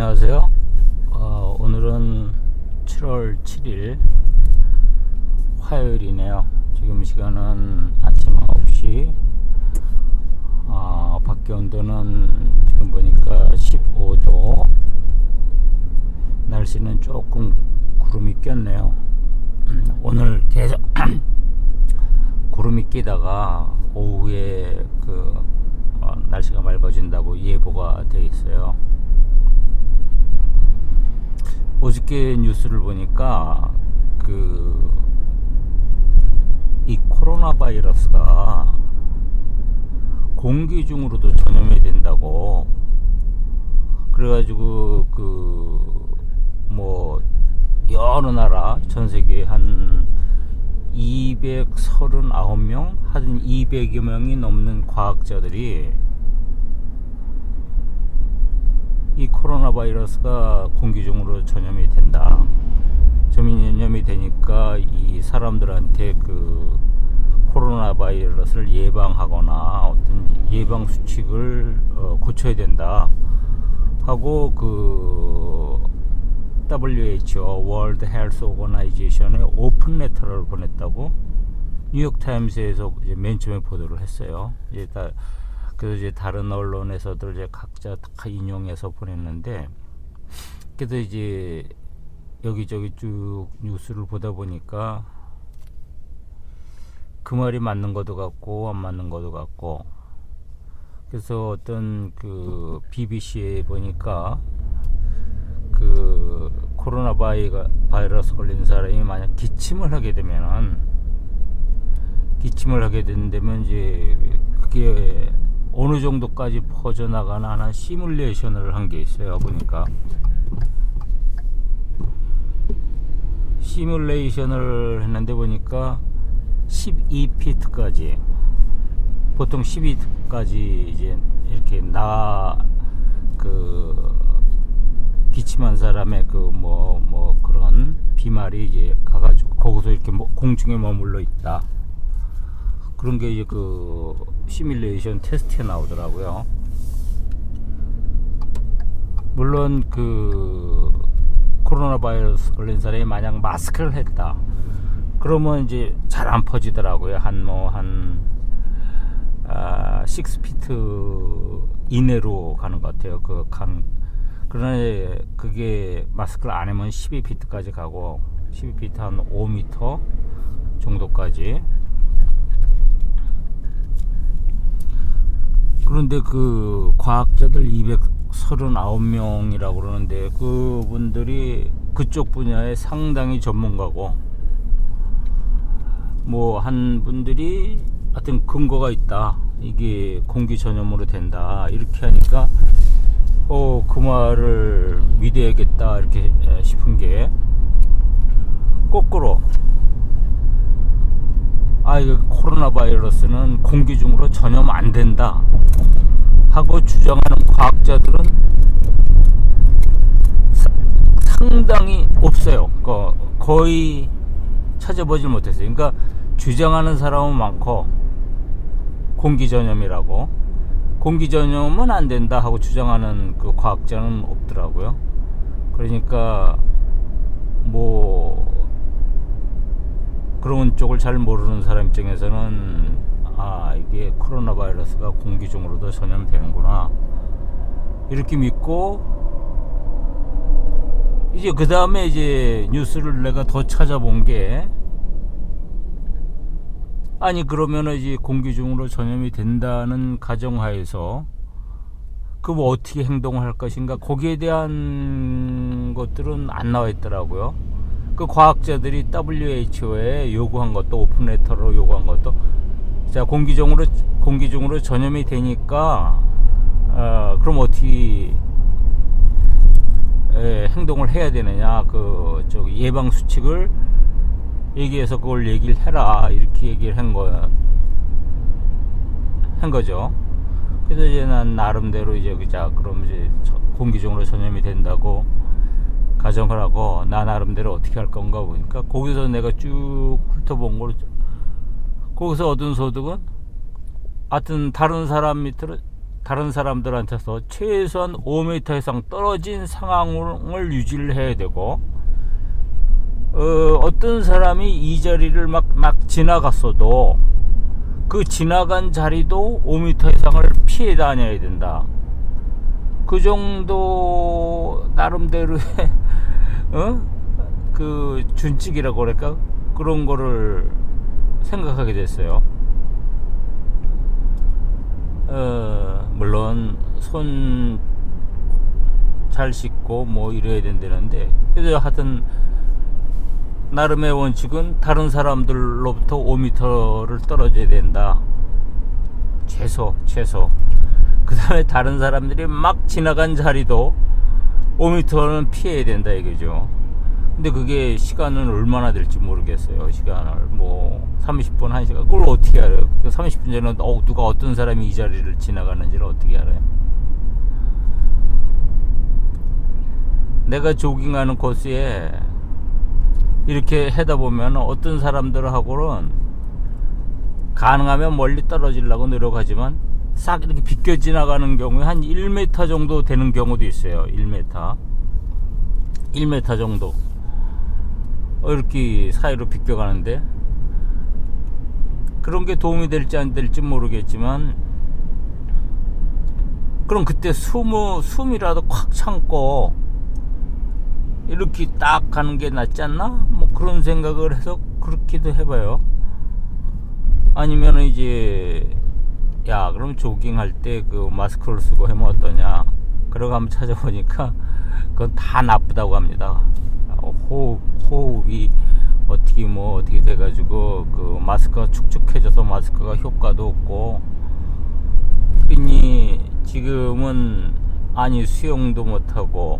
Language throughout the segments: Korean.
안녕하세요. 오늘은 7월 7일 화요일이네요. 지금 시간은 아침 9시. 밖에 온도는 지금 보니까 15도. 날씨는 조금 구름이 꼈네요. 오늘 계속 구름이 끼다가 오후에 날씨가 맑아진다고 예보가 돼 있어요. 어저께 뉴스를 보니까 이 코로나 바이러스가 공기 중으로도 전염이 된다고, 그래가지고 여러 나라 전 세계 한 239명 하여튼 200여 명이 넘는 과학자들이 이 코로나 바이러스가 공기 중으로 전염이 된다. 전염이 되니까 이 사람들한테 코로나 바이러스를 예방하거나 어떤 예방 수칙을 고쳐야 된다 하고 WHO 월드 헬스 오거나이제이션에 오픈 레터를 보냈다고 뉴욕 타임스에서 이제 맨 처음에 보도를 했어요. 그래서 이제 다른 언론에서들 이제 각자 다 인용해서 보냈는데, 그래도 이제 여기저기 쭉 뉴스를 보다 보니까 그 말이 맞는 것도 같고 안 맞는 것도 같고, 그래서 어떤 BBC에 보니까 코로나 바이러스 걸린 사람이 만약 기침을 하게 된다면 이제 그게 어느 정도까지 퍼져나가나 하는 시뮬레이션을 한 게 있어요. 보니까 시뮬레이션을 했는데 보니까 12피트까지, 보통 12피트까지 이제 이렇게 기침한 사람의 그런 비말이 이제 가가지고 거기서 이렇게 공중에 머물러 있다. 그런 게 이제 시뮬레이션 테스트에 나오더라고요. 물론 코로나 바이러스 걸린 사람이 만약 마스크를 했다 그러면 이제 잘 안 퍼지더라고요. 한 6피트 이내로 가는 것 같아요. 그러나 그게 마스크를 안 하면 12피트까지 가고, 12피트 한 5m 정도까지. 그런데 과학자들 239명이라고 그러는데 그분들이 그쪽 분야에 상당히 전문가고, 한 분들이 하여튼 근거가 있다, 이게 공기 전염으로 된다, 이렇게 하니까 그 말을 믿어야겠다 이렇게 싶은 게, 거꾸로 이거 코로나 바이러스는 공기 중으로 전염 안 된다 하고 주장하는 과학자들은 상당히 없어요. 거의 찾아보질 못했어요. 그러니까 주장하는 사람은 많고 공기 전염이라고, 공기 전염은 안 된다 하고 주장하는 과학자는 없더라고요. 그러니까 그런 쪽을 잘 모르는 사람 입장에서는 이게 코로나 바이러스가 공기 중으로도 전염되는구나 이렇게 믿고, 이제 그 다음에 이제 뉴스를 내가 더 찾아본 게, 그러면은 이제 공기 중으로 전염이 된다는 가정하에서 어떻게 행동을 할 것인가, 거기에 대한 것들은 안 나와 있더라고요. 과학자들이 WHO에 요구한 것도, 오픈 레터로 요구한 것도, 자, 공기 중으로 전염이 되니까 그럼 어떻게 행동을 해야 되느냐, 예방 수칙을 얘기해서 그걸 얘기를 해라 이렇게 얘기를 한 거죠. 그래서 이제 난 나름대로 그럼 이제 공기 중으로 전염이 된다고 가정을 하고, 나 나름대로 어떻게 할 건가 보니까, 거기서 내가 쭉 훑어본 거로, 거기서 얻은 소득은 하여튼 다른 다른 사람들한테서 최소한 5m 이상 떨어진 상황을 유지를 해야 되고, 어떤 사람이 이 자리를 막 지나갔어도 그 지나간 자리도 5m 이상을 피해 다녀야 된다. 그 정도 나름대로의 그 준칙이라고 그럴까? 그런 거를 생각하게 됐어요. 물론 손 잘 씻고 뭐 이래야 된다는데, 그래도 하여튼 나름의 원칙은 다른 사람들로부터 5m를 떨어져야 된다. 최소. 그 다음에 다른 사람들이 막 지나간 자리도 5m는 피해야 된다 이거죠. 근데 그게 시간은 얼마나 될지 모르겠어요. 시간을 뭐 30분 1시간 그걸 어떻게 알아요? 30분 전에 누가 어떤 사람이 이 자리를 지나가는지를 어떻게 알아요? 내가 조깅하는 코스에 이렇게 하다 보면 어떤 사람들하고는 가능하면 멀리 떨어지려고 노력하지만 싹 이렇게 비껴 지나가는 경우에 한 1m 정도 되는 경우도 있어요. 1m 정도 이렇게 사이로 비껴가는데, 그런 게 도움이 될지 안 될지 모르겠지만, 그럼 그때 숨이라도 콱 참고 이렇게 딱 가는 게 낫지 않나? 뭐 그런 생각을 해서 그렇게도 해봐요. 아니면 이제 야 그럼 조깅할 때 그 마스크를 쓰고 하면 어떠냐, 그러고 한번 찾아보니까 그건 다 나쁘다고 합니다. 호흡이 어떻게 돼가지고 그 마스크가 축축해져서 마스크가 효과도 없고, 그니 지금은 수영도 못하고,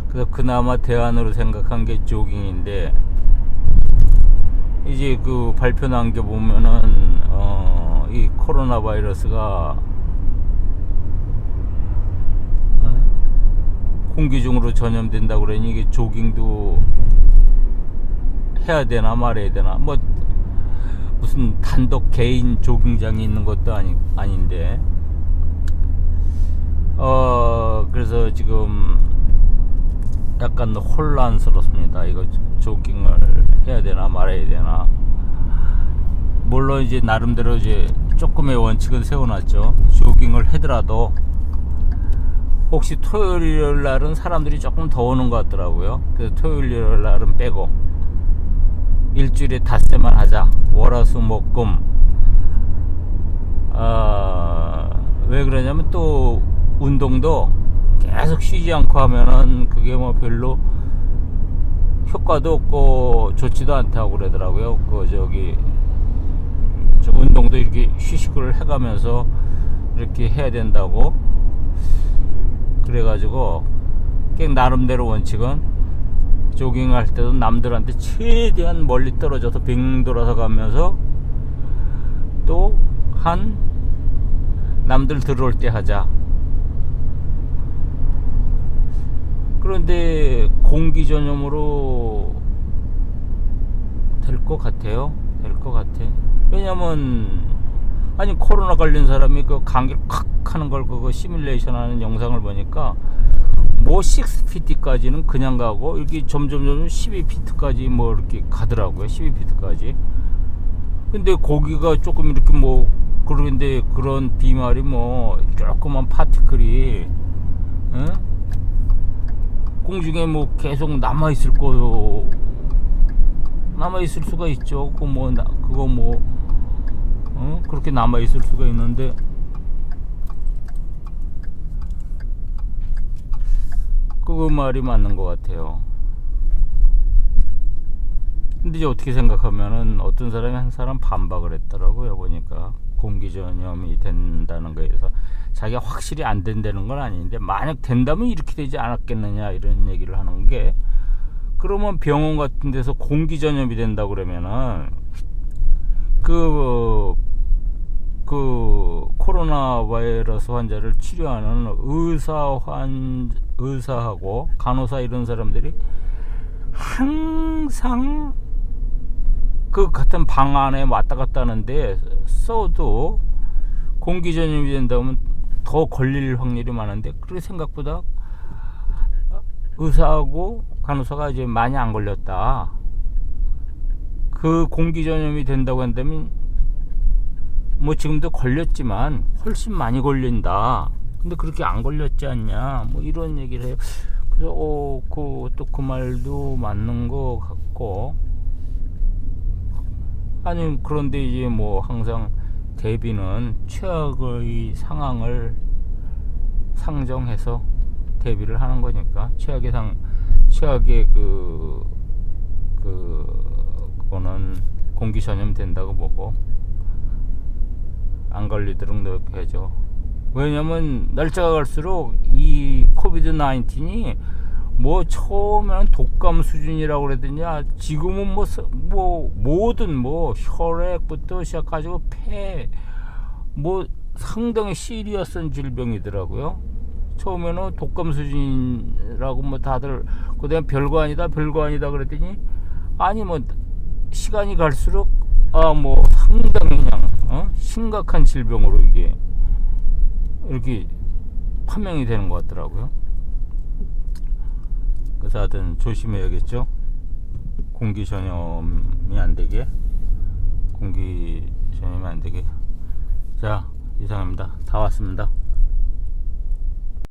그래서 그나마 대안으로 생각한 게 조깅인데, 이제 그 발표 난 게 보면은 이 코로나 바이러스가 공기 중으로 전염된다고 그러니 이게 조깅도 해야 되나 말아야 되나, 뭐 무슨 단독 개인 조깅장이 있는 것도 아닌데, 그래서 지금 약간 혼란스럽습니다. 이거 조깅을 해야 되나 말아야 되나. 물론 이제 나름대로 이제 조금의 원칙은 세워놨죠. 조깅을 하더라도 혹시 토요일 일요일 날은 사람들이 조금 더 오는 것 같더라고요. 그래서 토요일 일요일 날은 빼고 일주일에 닷새만 하자. 월화수목금. 왜 그러냐면 또 운동도 계속 쉬지 않고 하면은 그게 뭐 별로 효과도 없고 좋지도 않다고 그러더라고요. 저 운동도 이렇게 휴식을 해가면서 이렇게 해야 된다고 그래가지고, 나름대로 원칙은 조깅할 때도 남들한테 최대한 멀리 떨어져서 빙 돌아서 가면서 또 남들 들어올 때 하자. 그런데 공기 전염으로 될 것 같아요. 왜냐면 코로나 걸린 사람이 그 감기를 콱 하는 걸 그거 시뮬레이션 하는 영상을 보니까 뭐 6피트까지는 그냥 가고 이렇게 점점 12피트까지 뭐 이렇게 가더라고요. 12피트까지. 근데 거기가 조금 이렇게 뭐 그런데 그런 비말이 뭐 조그만 파티클이 공중에 뭐 계속 남아있을 수가 있죠. 그렇게 남아있을 수가 있는데, 그거 말이 맞는 것 같아요. 근데 이제 어떻게 생각하면은 어떤 사람이 한 사람 반박을 했더라고요. 보니까 공기 전염이 된다는 거에 대해서 자기가 확실히 안 된다는 건 아닌데, 만약 된다면 이렇게 되지 않았겠느냐 이런 얘기를 하는 게, 그러면 병원 같은 데서 공기 전염이 된다 그러면은 그 코로나 바이러스 환자를 치료하는 의사하고 간호사 이런 사람들이 항상 그 같은 방 안에 왔다 갔다 하는데, 써도 공기 전염이 된다면 더 걸릴 확률이 많은데, 그렇게 생각보다 의사하고 간호사가 이제 많이 안 걸렸다. 그 공기 전염이 된다고 한다면 뭐 지금도 걸렸지만 훨씬 많이 걸린다. 근데 그렇게 안 걸렸지 않냐, 뭐 이런 얘기를 해요. 그래서 또 그 말도 맞는 것 같고, 아니 그런데 이제 뭐 항상 대비는 최악의 상황을 상정해서 대비를 하는 거니까, 최악의 그거는 공기 전염 된다고 보고 안 걸리도록 노력해야죠. 왜냐면 날짜가 갈수록 이 코비드 19이 뭐 처음에는 독감 수준이라고 그러더니 지금은 뭐 모든 뭐 혈액부터 시작해가지고 폐 뭐 상당히 시리어스한 질병이더라고요. 처음에는 독감 수준이라고 뭐 다들 그다음에 별거 아니다 그랬더니, 아니 뭐 시간이 갈수록 뭐 상당히 그냥 심각한 질병으로 이게 이렇게 판명이 되는 것 같더라고요. 그래서 하여튼 조심해야겠죠. 공기 전염이 안 되게. 자, 이상입니다. 다 왔습니다.